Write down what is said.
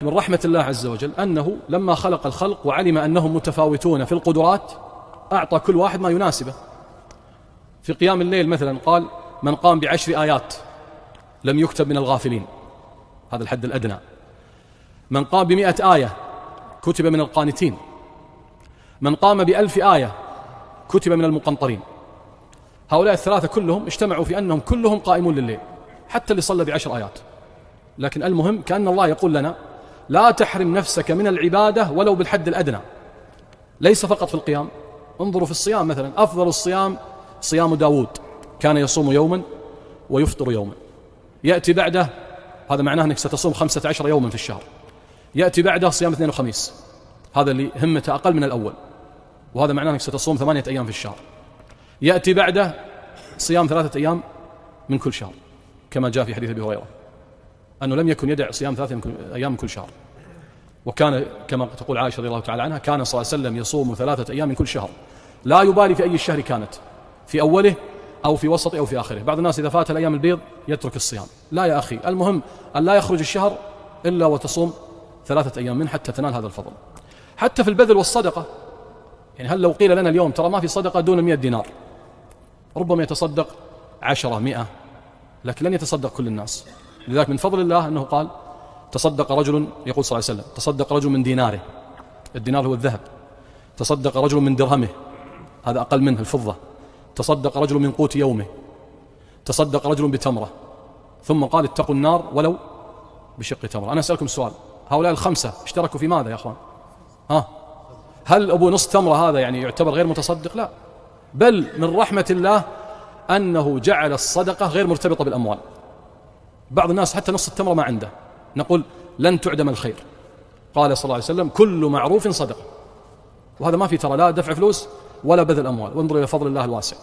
من رحمة الله عز وجل أنه لما خلق الخلق وعلم أنهم متفاوتون في القدرات أعطى كل واحد ما يناسبه. في قيام الليل مثلا قال من قام ب10 آيات لم يكتب من الغافلين، هذا الحد الأدنى. من قام ب100 آية كتب من القانتين. من قام ب1000 آية كتب من المقنطرين. هؤلاء الثلاثة كلهم اجتمعوا في أنهم كلهم قائمون لليل، حتى اللي صلى ب10 آيات. لكن المهم كأن الله يقول لنا لا تحرم نفسك من العبادة ولو بالحد الأدنى، ليس فقط في القيام. انظروا في الصيام مثلا، أفضل الصيام صيام داود، كان يصوم يوما ويفطر يوما. يأتي بعده، هذا معناه أنك ستصوم 15 يوما في الشهر. يأتي بعده صيام اثنين وخميس، هذا اللي همته أقل من الأول، وهذا معناه أنك ستصوم 8 أيام في الشهر. يأتي بعده صيام 3 أيام من كل شهر، كما جاء في حديث أبي هريرة أنه لم يكن يدع صيام 3 أيام من كل شهر. وكان كما تقول عائشة رضي الله تعالى عنها كان صلى الله عليه وسلم يصوم 3 أيام من كل شهر، لا يبالي في أي الشهر كانت، في أوله أو في وسطه أو في آخره. بعض الناس إذا فات الأيام البيض يترك الصيام. لا يا أخي، المهم أن لا يخرج الشهر إلا وتصوم 3 أيام منه حتى تنال هذا الفضل. حتى في البذل والصدقة، يعني هل لو قيل لنا اليوم ترى ما في صدقة دون 100 دينار، ربما يتصدق 10 100، لكن لن يتصدق كل الناس. لذلك من فضل الله أنه قال تصدق رجل، يقول صلى الله عليه وسلم تصدق رجل من ديناره، الدينار هو الذهب، تصدق رجل من درهمه، هذا أقل منه الفضة، تصدق رجل من قوت يومه، تصدق رجل بتمرة، ثم قال اتقوا النار ولو بشق تمرة. أنا أسألكم سؤال، هؤلاء الخمسة اشتركوا في ماذا يا أخوان؟ هل أبو نص تمرة هذا يعني يعتبر غير متصدق؟ لا، بل من رحمة الله أنه جعل الصدقة غير مرتبطة بالأموال. بعض الناس حتى نص التمرة ما عنده، نقول لن تعدم الخير. قال صلى الله عليه وسلم كل معروف صدقة، وهذا ما في ترى لا دفع فلوس ولا بذل أموال. وانظر إلى فضل الله الواسع.